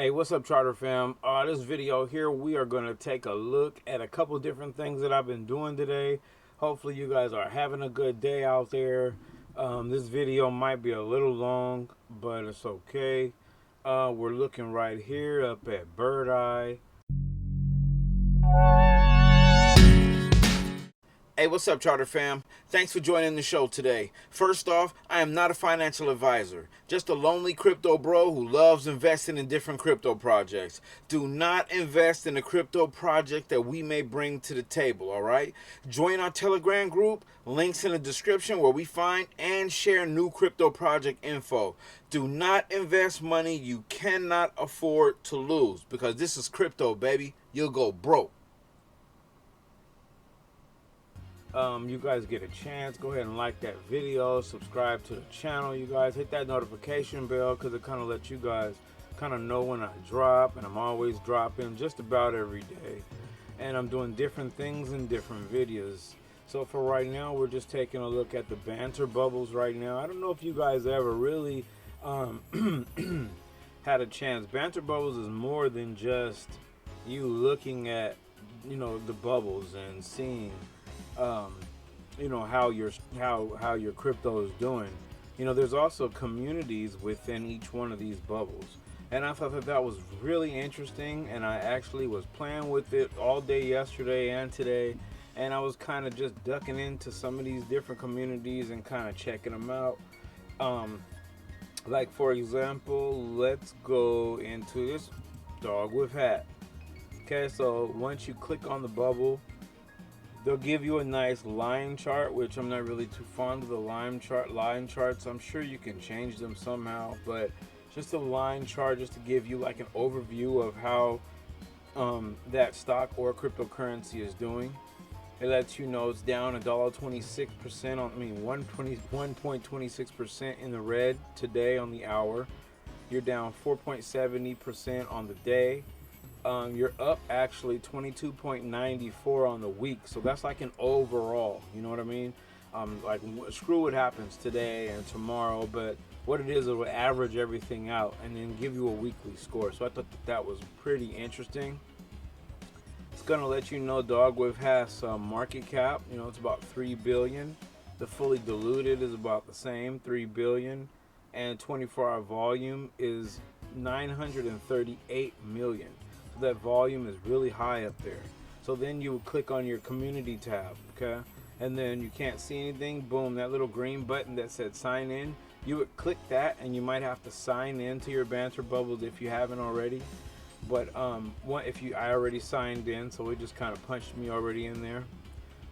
Hey, what's up, Charter fam? This video here, we are going to take a look at a couple different things that I've been doing today. Hopefully, you guys are having a good day out there. This video might be a little long, but it's okay. We're looking right here up at Bird Eye. Hey, what's up, Charter fam? Thanks for joining the show today. First off, I am not a financial advisor, just a lonely crypto bro who loves investing in different crypto projects. Do not invest in a crypto project that we may bring to the table, all right? Join our Telegram group, links in the description, where we find and share new crypto project info. Do not invest money you cannot afford to lose, because this is crypto, baby. You'll go broke. You guys get a chance, go ahead and like that video, subscribe to the channel. You guys hit that notification bell, because it kind of lets you guys kind of know when I drop, and I'm always dropping just about every day, and I'm doing different things in different videos. So for right now, we're just taking a look at the Banter bubbles right now. I don't know if you guys ever really had a chance. Banter bubbles is more than just you looking at, the bubbles and seeing how your crypto is doing. There's also communities within each one of these bubbles, and I thought that was really interesting, and I actually was playing with it all day yesterday and today, and I was kind of just ducking into some of these different communities and kind of checking them out. Like, for example, let's go into this dog with hat. Okay, so once you click on the bubble, they'll give you a nice line chart, which I'm not really too fond of the line charts. I'm sure you can change them somehow, but just a line chart just to give you like an overview of how that stock or cryptocurrency is doing. It lets you know it's down $1.26% on, 1.26% in the red today on the hour. You're down 4.70% on the day. You're up actually 22.94 on the week, so that's like an overall, you know what I mean? Like, screw what happens today and tomorrow, but what it is, it will average everything out and then give you a weekly score. So I thought that was pretty interesting. It's gonna let you know Dogwave has some market cap. It's about 3 billion. The fully diluted is about the same, 3 billion, and 24-hour volume is 938 million. That volume is really high up there. So then you would click on your community tab, okay, and then you can't see anything. Boom, that little green button that said sign in, you would click that, and you might have to sign in to your Banter bubbles if you haven't already. But I already signed in, so it just kind of punched me already in there.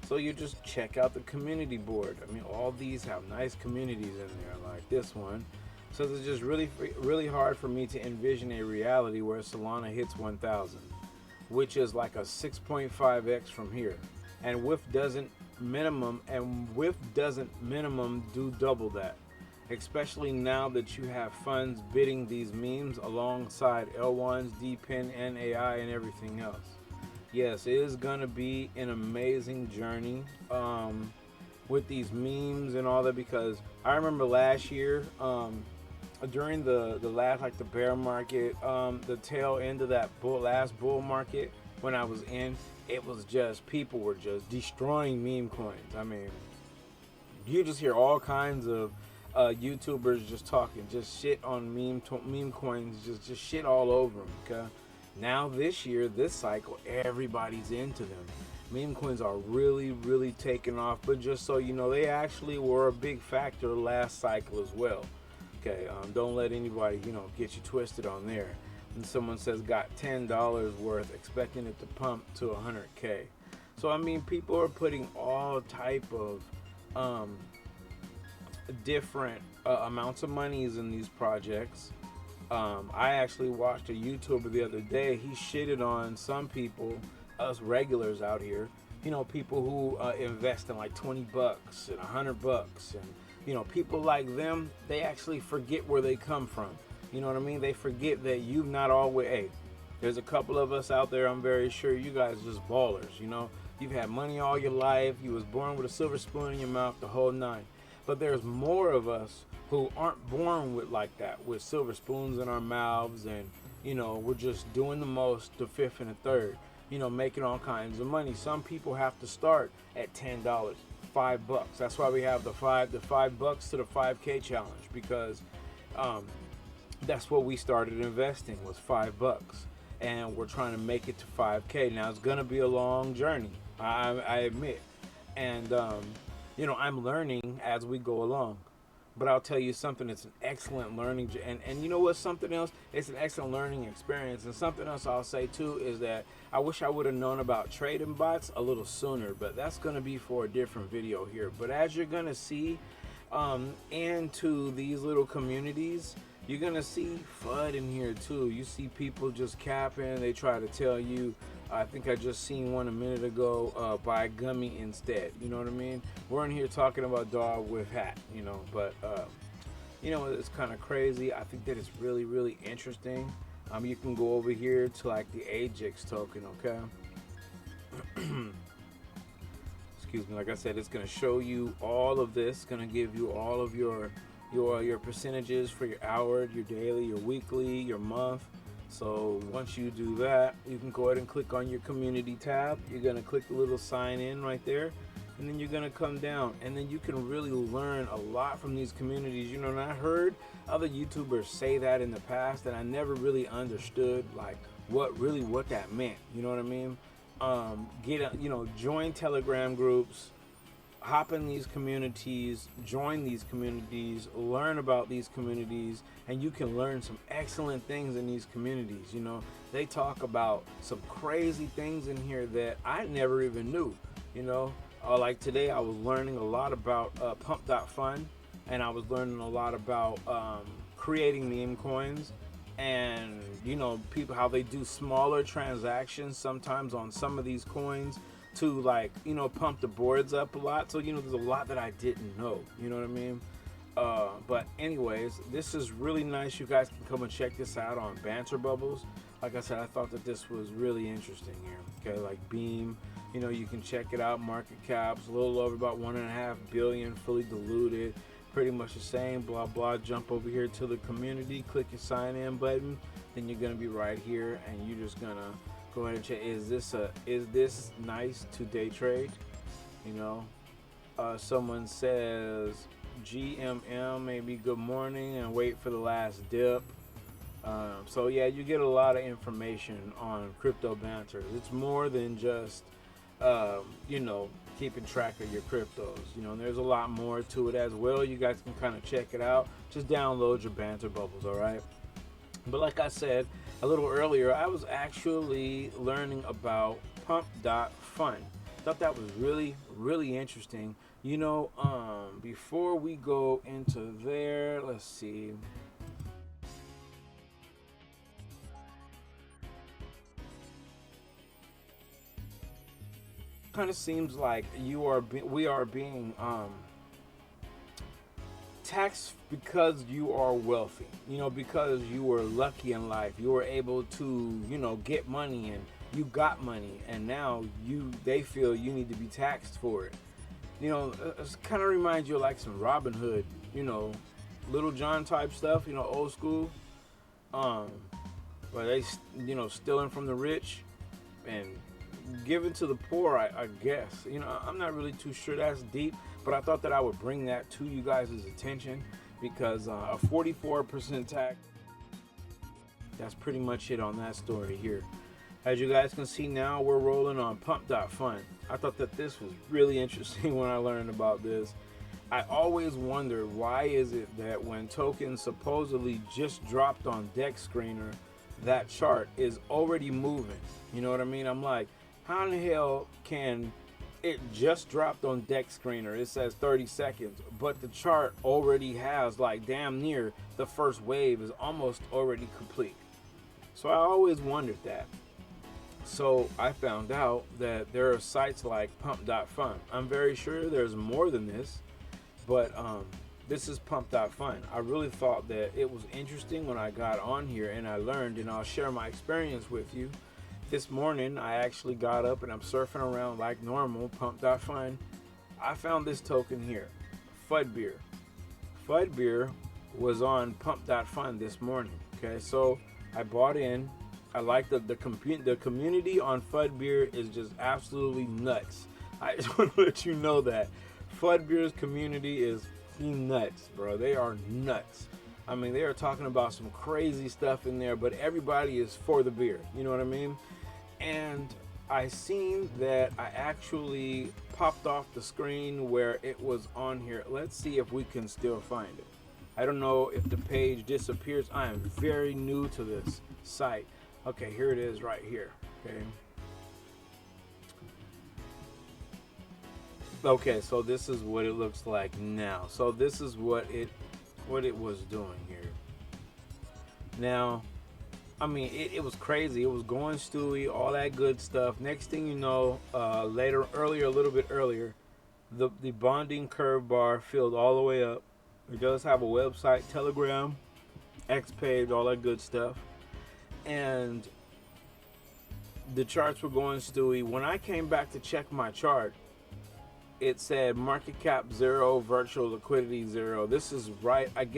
So you just check out the community board. All these have nice communities in there, like this one. So it's just really hard for me to envision a reality where Solana hits 1,000, which is like a 6.5x from here. And WIF doesn't minimum do double that, especially now that you have funds bidding these memes alongside L1s, DPIN, NAI, and everything else. Yes, it is gonna be an amazing journey with these memes and all that, because I remember last year, during the last, like, the bear market, the tail end of that last bull market, when I was in, it was just, people were just destroying meme coins. You just hear all kinds of YouTubers just talking just shit on meme coins, just shit all over them. Okay, now this year, this cycle, everybody's into them. Meme coins are really taking off, but just so you know, they actually were a big factor last cycle as well. Okay, don't let anybody, get you twisted on there. And someone says got $10 worth, expecting it to pump to 100K. So people are putting all type of different amounts of monies in these projects. I actually watched a YouTuber the other day. He shitted on some people, us regulars out here. People who invest in like $20 and $100, and people like them, they actually forget where they come from. You know what I mean? They forget that you've not always, hey, there's a couple of us out there, I'm very sure you guys just ballers, You've had money all your life. You was born with a silver spoon in your mouth, the whole nine. But there's more of us who aren't born with like that, with silver spoons in our mouths and, we're just doing the most, the fifth and the third, making all kinds of money. Some people have to start at $10, $5. That's why we have the $5 to the 5K challenge, because that's what we started investing, was $5, and we're trying to make it to 5K. Now it's gonna be a long journey, I admit, and I'm learning as we go along. But I'll tell you something, it's an excellent learning, and you know what, something else, it's an excellent learning experience. And something else I'll say too is that I wish I would have known about trading bots a little sooner, but that's going to be for a different video here. But as you're going to see into these little communities, you're going to see FUD in here too. You see people just capping, they try to tell you, I think I just seen one a minute ago, buy gummy instead. You know what I mean? We're in here talking about dog with hat, but it's kind of crazy. I think that it's really, really interesting. You can go over here to like the Ajax token, okay? Excuse me. Like I said, it's going to show you all of this. It's going to give you all of your percentages for your hour, your daily, your weekly, your month. So once you do that, you can go ahead and click on your community tab. You're going to click the little sign in right there, and then you're going to come down, and then you can really learn a lot from these communities. And I heard other YouTubers say that in the past, and I never really understood like what that meant. You know what I mean? Join Telegram groups, hop in these communities, join these communities, learn about these communities, and you can learn some excellent things in these communities. They talk about some crazy things in here that I never even knew. Like today I was learning a lot about pump.fun, and I was learning a lot about creating Memecoins, and people, how they do smaller transactions sometimes on some of these coins to pump the boards up a lot. So there's a lot that I didn't know. You know what I mean? But anyways, this is really nice. You guys can come and check this out on Banter Bubbles. Like I said, I thought that this was really interesting here. Okay, like Beam, you can check it out. Market caps a little over about 1.5 billion, fully diluted, pretty much the same. Blah blah. Jump over here to the community, click your sign in button, then you're gonna be right here, and you're just gonna go ahead and check. Is this nice to day trade? Someone says GMM, maybe good morning, and wait for the last dip. So yeah, you get a lot of information on Crypto Banter. It's more than just keeping track of your cryptos. There's a lot more to it as well. You guys can kind of check it out. Just download your Banter Bubbles, all right? But like I said a little earlier, I was actually learning about pump.fun. Thought that was really, really interesting. Before we go into there, let's see. Kind of seems like we are being taxed because you are wealthy, because you were lucky in life, you were able to get money, and you got money, and now they feel you need to be taxed for it. It kind of reminds you of like some Robin Hood, Little John type stuff, old school, where they stealing from the rich and giving to the poor, I guess. I'm not really too sure. That's deep, but I thought that I would bring that to you guys' attention, because a 44% tax, that's pretty much it on that story here. As you guys can see now, we're rolling on pump.fun. I thought that this was really interesting when I learned about this. I always wonder, why is it that when tokens supposedly just dropped on Dex Screener, that chart is already moving? You know what I mean? I'm like, how in the hell can it just dropped on Dex Screener? It says 30 seconds, but the chart already has like damn near the first wave is almost already complete. So I always wondered that. So I found out that there are sites like pump.fun. I'm very sure there's more than this, but this is pump.fun. I really thought that it was interesting when I got on here and I learned, and I'll share my experience with you. This morning I actually got up and I'm surfing around like normal, pump.fun. I found this token here, FUD Beer. FUD Beer was on pump.fun this morning. Okay, so I bought in. I like the community on FUD Beer is just absolutely nuts. I just want to let you know that FUD Beer's community is nuts, bro. They are nuts. I mean, they are talking about some crazy stuff in there, but everybody is for the beer. You know what I mean? And I seen that I actually popped off the screen where it was on here. Let's see if we can still find it. I don't know if the page disappears. I am very new to this site. Okay, here it is right here. Okay, so this is what it looks like now. So this is what it was doing here. Now, I mean, it was crazy. It was going stewy, all that good stuff. Next thing you know, a little bit earlier, the bonding curve bar filled all the way up. It does have a website, Telegram, X page, all that good stuff. And the charts were going stewy. When I came back to check my chart, it said market cap 0, virtual liquidity 0. This is right at,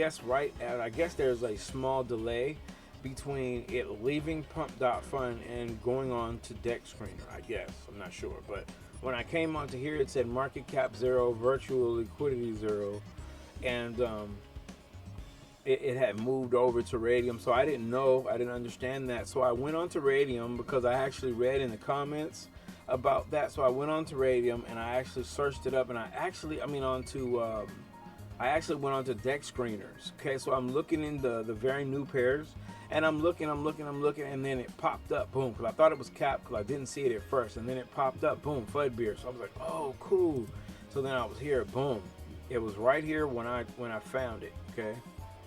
there's a small delay between it leaving pump.fun and going on to Dex Screener, I guess. I'm not sure. But when I came onto here, it said market cap 0, virtual liquidity 0. And it had moved over to Radium. So I didn't understand that. So I went on to Radium because I actually read in the comments about that. So I went on to Radium and I actually searched it up, and I actually went on to Dex Screeners. Okay, so I'm looking in the very new pairs, and I'm looking, and then it popped up, boom, because I thought it was capped because I didn't see it at first, and then it popped up, boom, FUD Beer. So I was like, oh, cool. So then I was here, boom. It was right here when I found it, okay?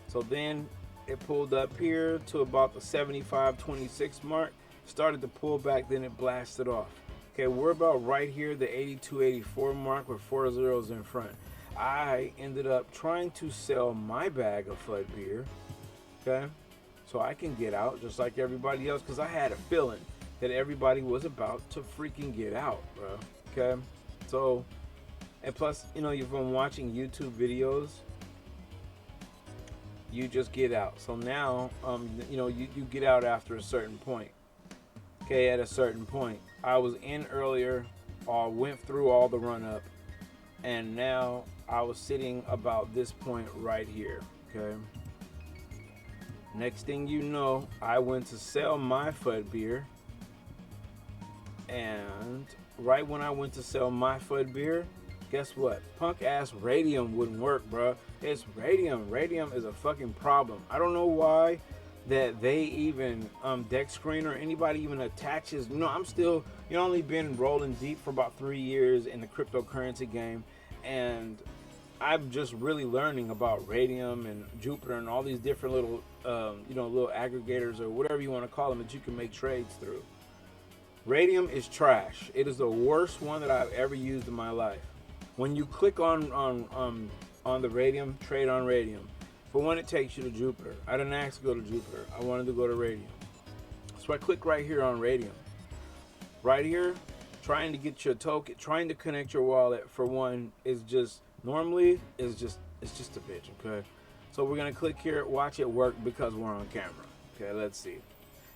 So then it pulled up here to about the 75.26 mark, started to pull back, then it blasted off. Okay, we're about right here, the 82.84 mark with 4 zeros in front. I ended up trying to sell my bag of FUD Beer, okay, so I can get out just like everybody else, because I had a feeling that everybody was about to freaking get out, bro, okay? So, and plus, you know, you've been watching YouTube videos, you just get out. So now, you know, you get out after a certain point. Okay, at a certain point. I was in earlier, went through all the run up, and now I was sitting about this point right here, okay? Next thing you know, I went to sell my FUD Beer, and right when I went to sell my FUD Beer, guess what? Punk ass Radium wouldn't work, bro. It's Radium. Radium is a fucking problem. I don't know why that they even Dex Screener, anybody even attaches. You know, I'm still, you know, only been rolling deep for about 3 years in the cryptocurrency game, and I'm just really learning about Radium and Jupiter and all these different little you know, little aggregators or whatever you want to call them that you can make trades through. Radium is trash. It is the worst one that I've ever used in my life. When you click on the Radium, trade on Radium, for one, it takes you to Jupiter. I didn't ask to go to Jupiter. I wanted to go to Radium. So I click right here on Radium. Right here, trying to get your token, trying to connect your wallet, for one, is just, normally, it's just a bitch, okay? So we're going to click here, watch it work because we're on camera. Okay, let's see.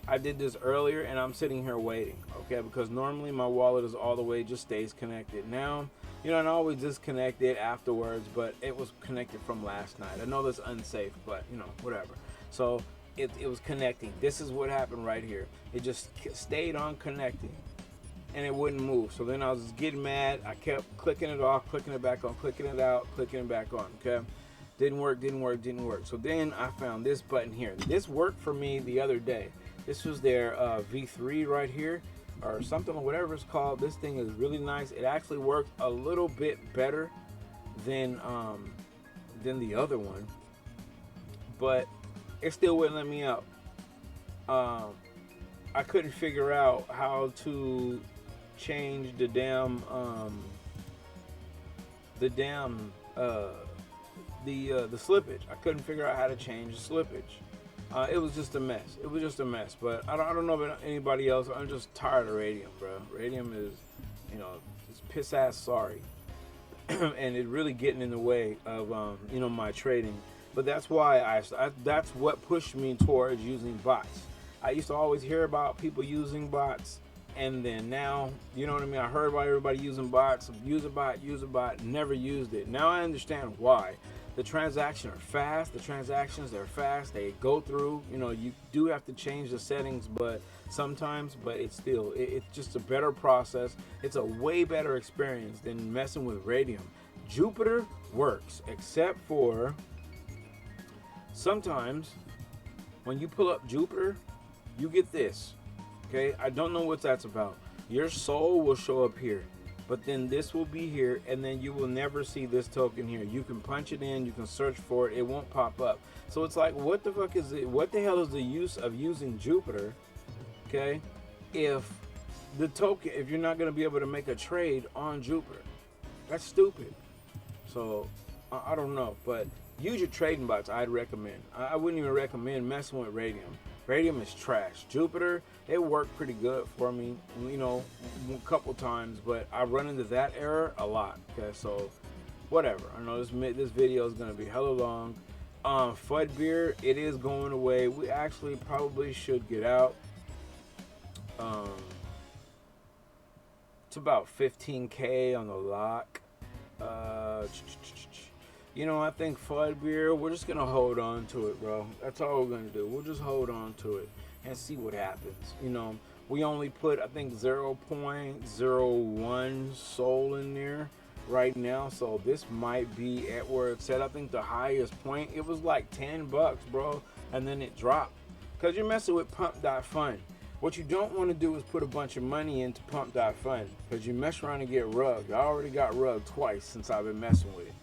I did this earlier and I'm sitting here waiting, okay? Because normally my wallet is all the way, just stays connected. Now, you know, I always disconnect it afterwards, but it was connected from last night. I know that's unsafe, but, you know, whatever. So it was connecting. This is what happened right here. It just stayed on connecting and it wouldn't move. So then I was just getting mad. I kept clicking it off, clicking it back on, clicking it out, clicking it back on, okay? Didn't work. So then I found this button here. This worked for me the other day. This was their V3 right here, or something, or whatever it's called. This thing is really nice. It actually works a little bit better than the other one, but it still wouldn't let me out. I couldn't figure out how to change the slippage. I couldn't figure out how to change the slippage. It was just a mess. But I don't know about anybody else. I'm just tired of Radium, bro. Radium is, you know, it's piss ass sorry. And it's really getting in the way of, you know, my trading. But that's why that's what pushed me towards using bots. I used to always hear about people using bots, and then now, you know what I mean? I heard about everybody using bots, use a bot, never used it. Now I understand why. The transactions are fast. They go through. You know, you do have to change the settings, but sometimes, but it's still, it's just a better process. It's a way better experience than messing with Radium. Jupiter works, except for sometimes when you pull up Jupiter, you get this. Okay, I don't know what that's about. Your soul will show up here, but then this will be here, and then you will never see this token here. You can punch it in, you can search for it, it won't pop up. So it's like, what the fuck is it? What the hell is the use of using Jupiter? Okay, if if you're not going to be able to make a trade on Jupiter, that's stupid. So I don't know, but use your trading bots. I'd recommend. I wouldn't even recommend messing with Radium. Radium is trash. Jupiter, it worked pretty good for me, you know, a couple times, but I run into that error a lot. Okay, so whatever. I know this video is gonna be hella long. FUD beer, it is going away. We actually probably should get out. It's about 15K on the lock. You know, I think FUD beer, we're just gonna hold on to it, bro. That's all we're gonna do. We'll just hold on to it and see what happens. You know, we only put, I think, 0.01 soul in there right now, so this might be at where it's at. I think the highest point, it was like $10, bro, and then it dropped. Because you're messing with pump.fun. What you don't want to do is put a bunch of money into pump.fun, because you mess around and get rugged. I already got rugged twice since I've been messing with it.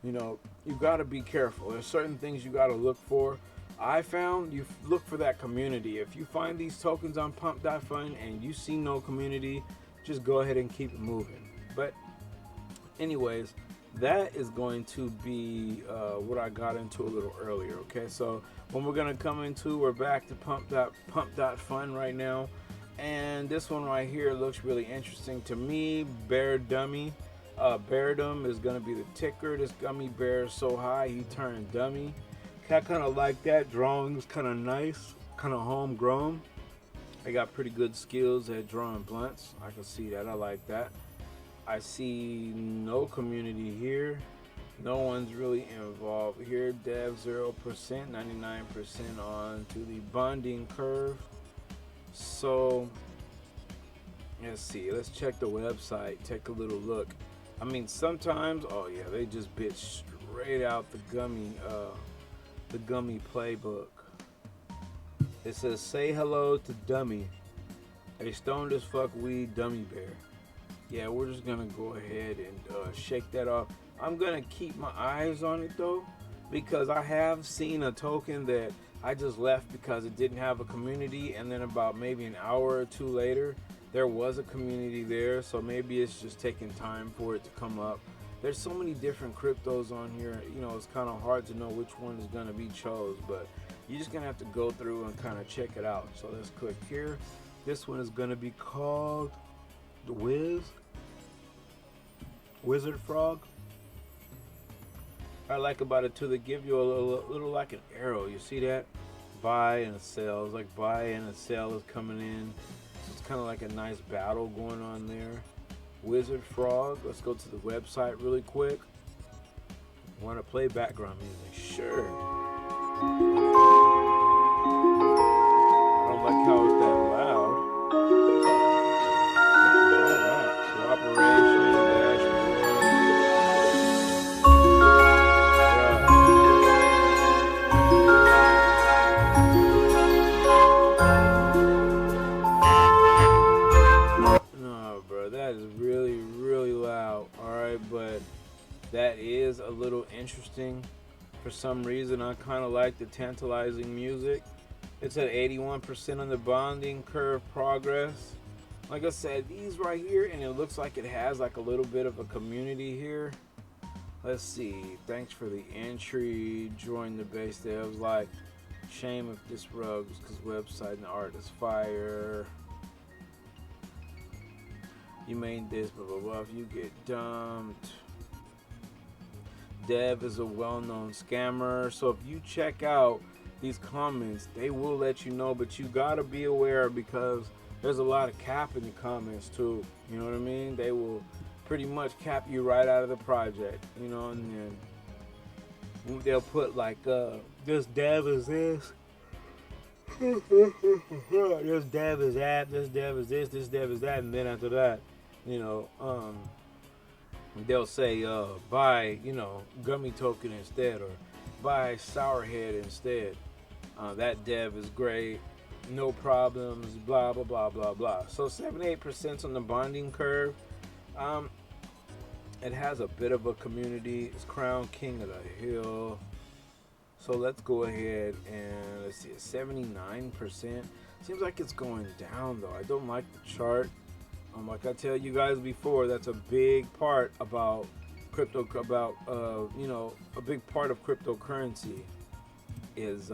You know, you got to be careful. There's certain things you got to look for. I found you look for that community. If you find these tokens on pump.fun and you see no community, just go ahead and keep it moving. But anyways, that is going to be what I got into a little earlier. Okay, so when we're going to come into, we're back to pump.fun right now. And this one right here looks really interesting to me. Bear Dummy. Beardum is going to be the ticker. This gummy bear is so high he turned dummy. I kind of like that. Drawing is kind of nice, kind of homegrown. They got pretty good skills at drawing blunts. I can see that. I like that. I see no community here. No one's really involved here. Dev 0%, 99% on to the bonding curve. So let's see. Let's check the website. Take a little look. I mean, sometimes, oh yeah, they just bit straight out the gummy playbook. It says, say hello to Dummy, a stoned as fuck weed dummy bear. Yeah, we're just gonna go ahead and shake that off. I'm gonna keep my eyes on it though, because I have seen a token that I just left because it didn't have a community, and then about maybe an hour or two later, there was a community there, so maybe it's just taking time for it to come up. There's so many different cryptos on here, you know, it's kind of hard to know which one is going to be chose, but you're just going to have to go through and kind of check it out. So let's click here. This one is going to be called the Wizard Frog. What I like about it too, they give you a little like an arrow. You see that? Buy and a sell. It's like buy and a sell is coming in. It's kind of like a nice battle going on there. Wizard Frog. Let's go to the website really quick. Want to play background music? Sure. I don't like how it's that loud. Cooperation, that is really, really loud. Alright, but that is a little interesting. For some reason, I kind of like the tantalizing music. It's at 81% on the bonding curve progress. Like I said, these right here, and it looks like it has like a little bit of a community here. Let's see. Thanks for the entry. Join the base devs. Like, shame if this rugs, because website and art is fire. You made this, blah, blah, blah. If you get dumped. Dev is a well-known scammer. So if you check out these comments, they will let you know, but you gotta be aware because there's a lot of cap in the comments too. You know what I mean? They will pretty much cap you right out of the project, you know, and then they'll put like, this dev is this, this dev is that, this dev is this dev is that, and then after that, you know, they'll say, buy, you know, gummy token instead, or buy sourhead instead. That dev is great, no problems, blah blah blah blah blah. So 78% on the bonding curve. It has a bit of a community. It's Crown King of the Hill. So let's go ahead and let's see, 79%. Seems like it's going down though. I don't like the chart. Like I tell you guys before, that's a big part about crypto, about you know, a big part of cryptocurrency is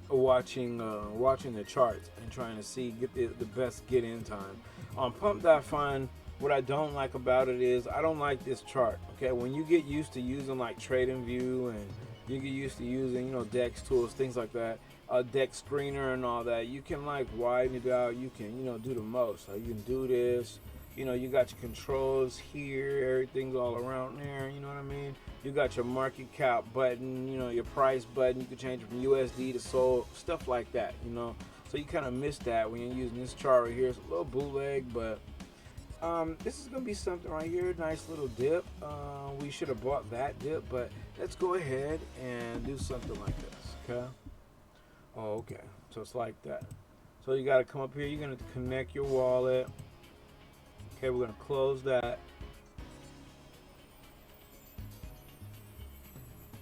watching the charts and trying to see get the best get in time. On pump.fun, what I don't like about it is I don't like this chart. Okay, when you get used to using like TradingView and you get used to using, you know, DEX tools, things like that, DEX screener and all that, you can like widen it out. You can, you know, do the most. So you can do this. You know, you got your controls here, everything's all around there, you know what I mean? You got your market cap button, you know, your price button, you can change it from USD to SOL, stuff like that, you know? So you kind of miss that when you're using this chart right here. It's a little bootleg, but this is going to be something right here, nice little dip. We should have bought that dip, but let's go ahead and do something like this, okay? Oh, okay, so it's like that. So you got to come up here, you're going to connect your wallet. Okay, we're going to close that.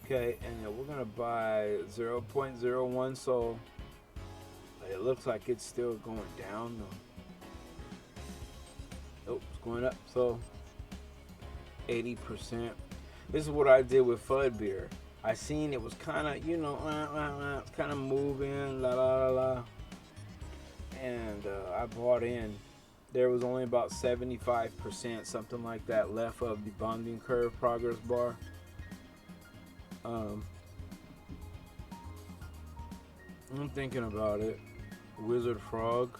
Okay, and then we're going to buy 0.01 SOL. It looks like it's still going down though. Oh, it's going up. So 80%. This is what I did with FUD beer. I seen it was kind of, you know, it's kind of moving, la la la la. And I bought in. There was only about 75%, something like that, left of the bonding curve progress bar. I'm thinking about it. Wizard Frog.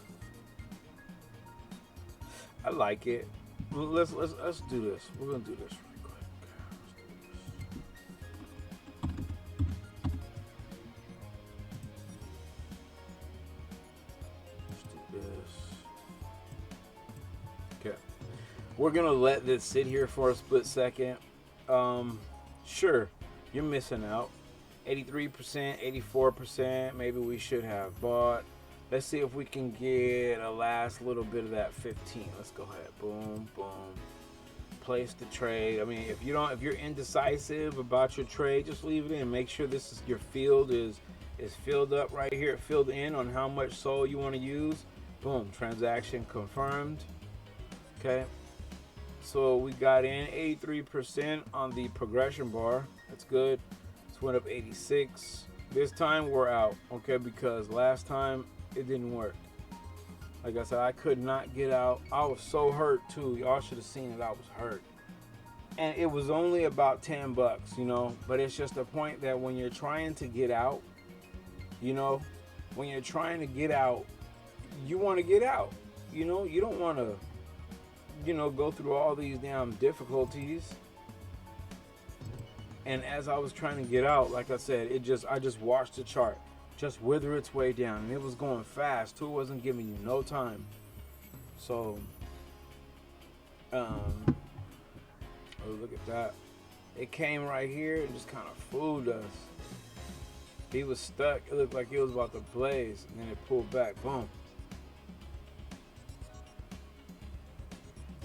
I like it. Let's do this. We're gonna do this real quick. Let's do this. Okay. We're gonna let this sit here for a split second. Sure, you're missing out. 83%, 84%. Maybe we should have bought. Let's see if we can get a last little bit of that 15. Let's go ahead. Boom, boom. Place the trade. I mean, if you're indecisive about your trade, just leave it in. Make sure this is your field is filled up right here, filled in on how much SOL you want to use. Boom, transaction confirmed. Okay. So we got in 83% on the progression bar. That's good. It's went up 86. This time we're out, okay, because last time it didn't work. Like I said, I could not get out. I was so hurt too. Y'all should have seen it. I was hurt. And it was only about 10 bucks, you know, but it's just a point that when you're trying to get out, you know, when you're trying to get out, you want to get out, you know, you don't want to, you know, go through all these damn difficulties. And as I was trying to get out, like I said, I just watched the chart just wither its way down, and it was going fast too. It wasn't giving you no time. So oh, look at that. It came right here and just kind of fooled us. He was stuck. It looked like he was about to blaze, and then it pulled back. Boom.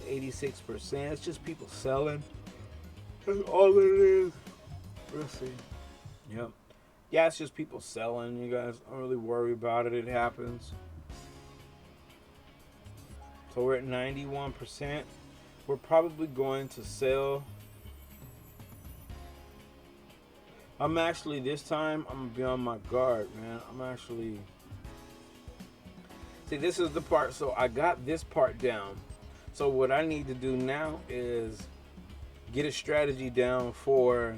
86%. It's just people selling. That's all it is. Let's see. Yep. Yeah, it's just people selling. You guys don't really worry about it. It happens. So we're at 91%. We're probably going to sell. I'm actually, this time, I'm going to be on my guard, man. I'm actually... See, this is the part. So I got this part down. So what I need to do now is get a strategy down for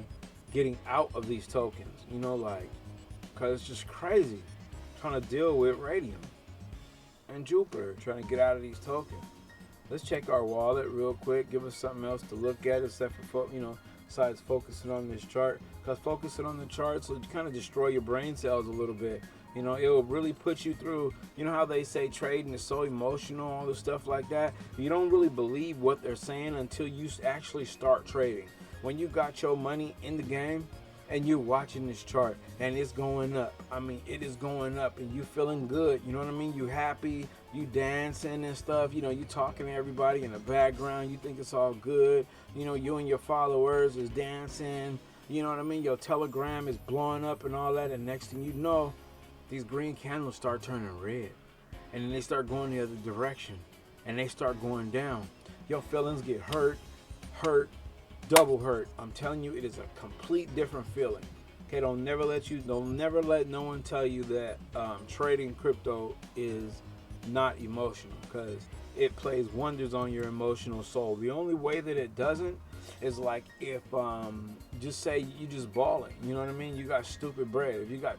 getting out of these tokens. You know, like, because it's just crazy trying to deal with Radium and Jupiter, trying to get out of these tokens. Let's check our wallet real quick. Give us something else to look at except for, besides focusing on this chart. Because focusing on the charts will kind of destroy your brain cells a little bit. You know, it will really put you through, you know how they say trading is so emotional, all this stuff like that. You don't really believe what they're saying until you actually start trading. When you got your money in the game and you're watching this chart and it's going up. I mean, it is going up and you feeling good. You know what I mean? You happy, you dancing and stuff. You know, you talking to everybody in the background. You think it's all good. You know, you and your followers is dancing. You know what I mean? Your Telegram is blowing up and all that. And next thing you know, these green candles start turning red. And then they start going the other direction. And they start going down. Your feelings get hurt, double hurt. I'm telling you, it is a complete different feeling. Okay, don't never let no one tell you that trading crypto is not emotional, because it plays wonders on your emotional soul. The only way that it doesn't is like if just say you just balling. You know what I mean? You got stupid bread. If you got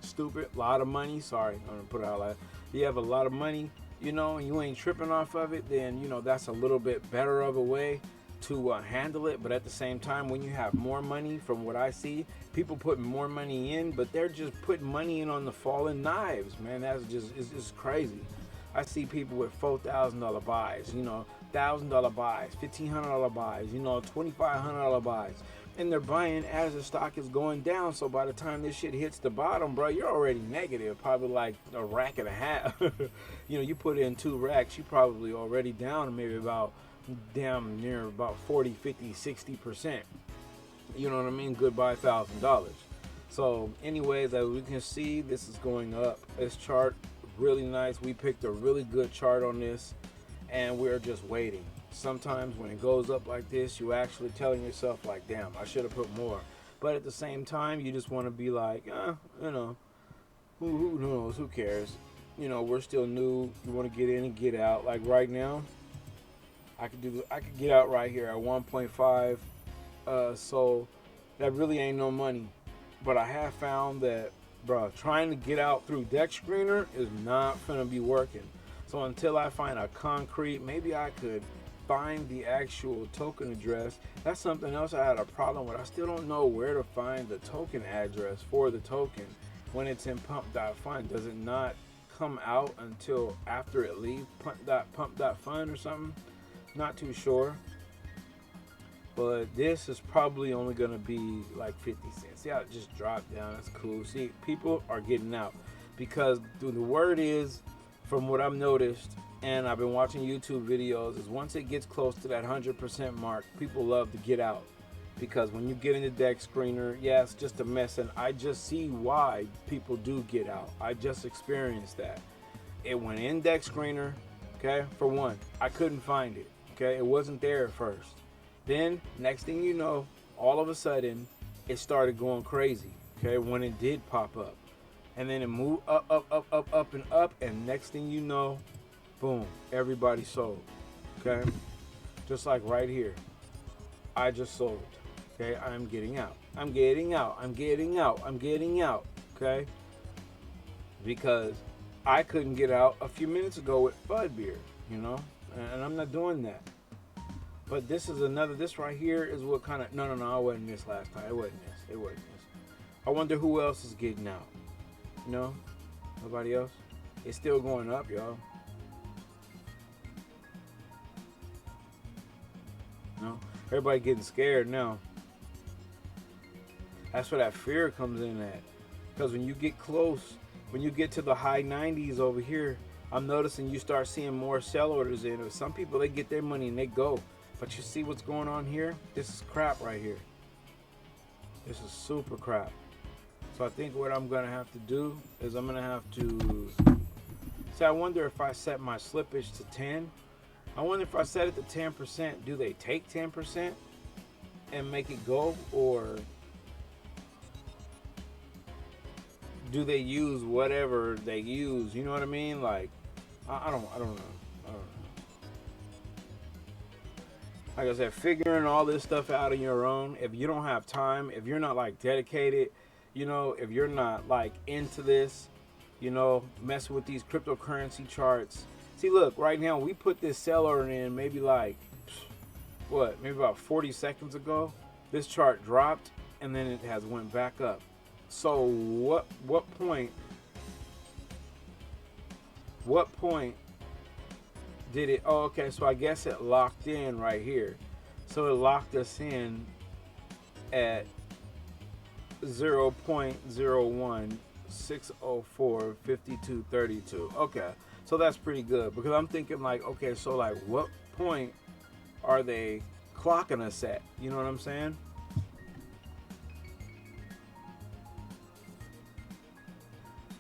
lot of money, sorry, I'm gonna put it out like you have a lot of money, you know, and you ain't tripping off of it, then you know that's a little bit better of a way to handle it. But at the same time, when you have more money, from what I see, people putting more money in, but they're just putting money in on the fallen knives, man. That's it's just crazy. I see people with $4,000 buys, you know, $1,000 buys, $1,500 buys, you know, $2,500 buys, and they're buying as the stock is going down. So by the time this shit hits the bottom, bro, you're already negative, probably like a rack and a half. You know, you put in 2 racks, you probably already down maybe about damn near about 40, 50, 60%. You know what I mean? Goodbye $1,000. So anyways, as we can see, this is going up. This chart really nice. We picked a really good chart on this, and we're just waiting. Sometimes when it goes up like this, you actually telling yourself like, damn, I should have put more. But at the same time, you just want to be like, you know, who knows, who cares? You know, we're still new. You want to get in and get out. Like right now, I could get out right here at 1.5. So that really ain't no money. But I have found that, bro, trying to get out through Deck Screener is not gonna be working. So until I find a concrete, maybe I could find the actual token address. That's something else I had a problem with. I still don't know where to find the token address for the token when it's in pump.fun. Does it not come out until after it leaves pump.fun or something? Not too sure. But this is probably only going to be like 50 cents. See how it just dropped down? That's cool. See, people are getting out because the word is, from what I've noticed, and I've been watching YouTube videos, is once it gets close to that 100% mark, people love to get out. Because when you get in the Deck Screener, yeah, it's just a mess. And I just see why people do get out. I just experienced that. It went in Deck Screener, okay? For one, I couldn't find it, okay? It wasn't there at first. Then, next thing you know, all of a sudden, it started going crazy, okay, when it did pop up. And then it moved up, and up, and next thing you know, boom, everybody sold, okay? Just like right here, I just sold, okay? I'm getting out, okay? Because I couldn't get out a few minutes ago with Bud Beer, you know, and I'm not doing that. But this is another, this right here is what kind of, no, I wasn't this last time. It wasn't this. I wonder who else is getting out. No? Nobody else? It's still going up, y'all. No? Everybody getting scared now. That's where that fear comes in at. Because when you get close, when you get to the high 90s over here, I'm noticing you start seeing more sell orders in. Some people, they get their money and they go. But you see what's going on here? This is crap right here. This is super crap. So I think what I'm going to have to do is I'm going to have to... See, I wonder if I set my slippage to 10. I wonder if I set it to 10%, do they take 10% and make it go? Or do they use whatever they use? You know what I mean? Like, I don't know. like I said, figuring all this stuff out on your own. If you don't have time, if you're not like dedicated, you know, if you're not like into this, you know, messing with these cryptocurrency charts. See, look, right now we put this sell order in maybe like, what, maybe about 40 seconds ago. This chart dropped and then it has went back up. So what point did it? Oh, okay, so I guess it locked in right here. So it locked us in at 0.016045232. Okay, so that's pretty good, because I'm thinking like, okay, so like what point are they clocking us at? You know what I'm saying?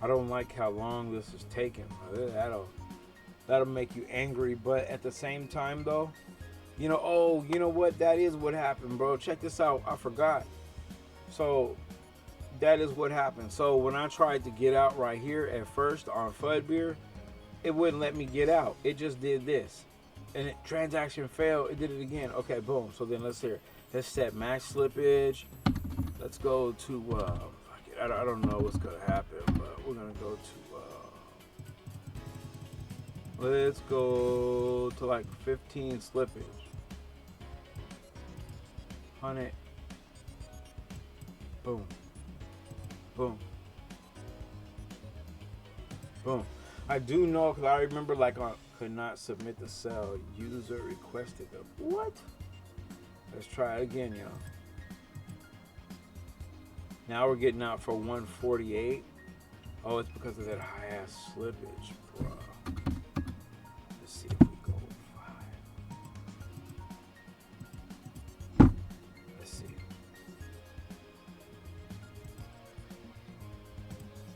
I don't like how long this is taking. That'll make you angry, but at the same time though, you know, oh, you know what? That is what happened, bro. Check this out. I forgot. So that is what happened. So when I tried to get out right here at first on Fudbeer, it wouldn't let me get out. It just did this, and transaction failed. It did it again. Okay, boom. So then let's set max slippage. Let's go to I don't know what's gonna happen, but we're gonna go to let's go to like 15 slippage. 100. Boom. Boom. Boom. I do know, because I remember like I could not submit the sell. User requested them. What? Let's try it again, y'all. Now we're getting out for 148. Oh, it's because of that high ass slippage, bro. Let's see if we go 5. Let's see.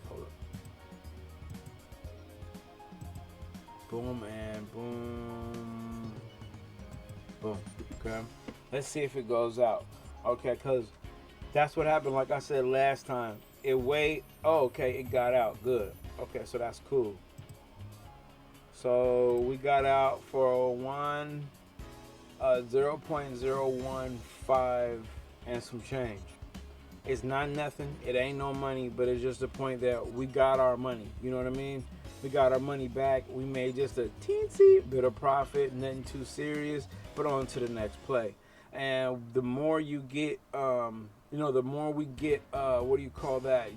Hold up. Boom and boom. Boom. Okay. Let's see if it goes out. Okay, because that's what happened, like I said last time. It weighed. Oh, okay, it got out. Good. Okay, so that's cool. So we got out for 0.015 and some change. It's not nothing. It ain't no money, but it's just the point that we got our money. You know what I mean? We got our money back. We made just a teensy bit of profit, nothing too serious, but on to the next play. And the more you get, you know, the more we get,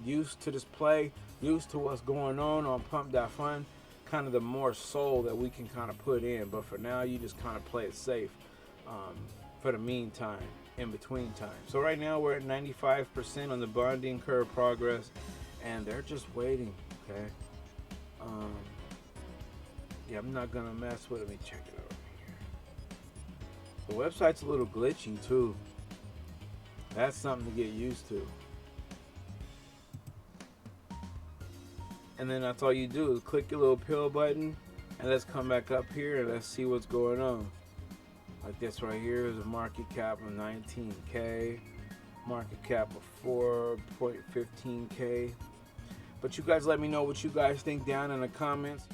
used to this play, used to what's going on pump.fun, kind of the more soul that we can kind of put in. But for now, you just kind of play it safe for the meantime, in between time. So right now, we're at 95% on the bonding curve progress, and they're just waiting, okay? Yeah, I'm not going to mess with it. Let me check it out. The website's a little glitchy too. That's something to get used to. And then that's all you do is click your little pill button, and let's come back up here and let's see what's going on. Like this right here is a market cap of 19K, market cap of 4.15K. But you guys let me know what you guys think down in the comments.